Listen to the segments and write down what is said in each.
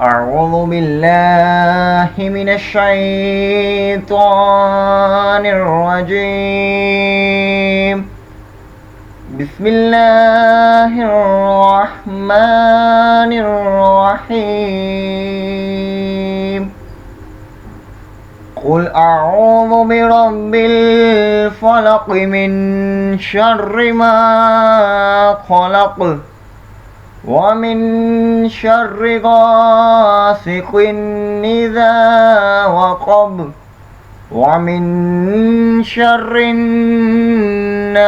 أعوذ بالله من الشيطان الرجيم. بسم الله الرحمن الرحيم. قل أعوذ برب الفلق من شر ما خلق ومن شر غاسق إذا وقب ومن شر النفاثات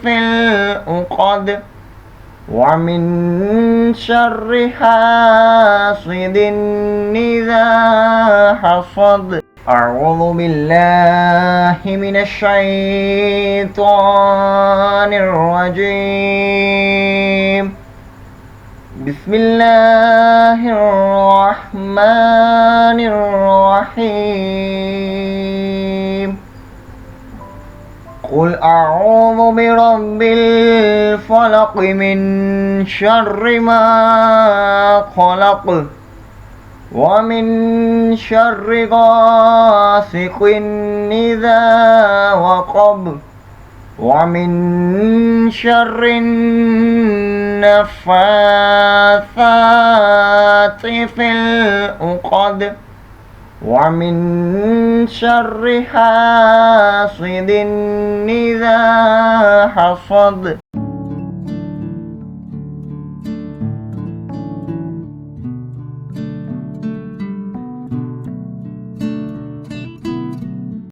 في العقد ومن شر حاسد إذا حسد. أعوذ بالله من الشيطان الرجيم. بسم الله الرحمن الرحيم. قل أعوذ برب الفلق من شر ما خلق ومن شر غاسق إذا وقب ومن شر النفاثات في العقد ومن شر حاسد إذا حسد.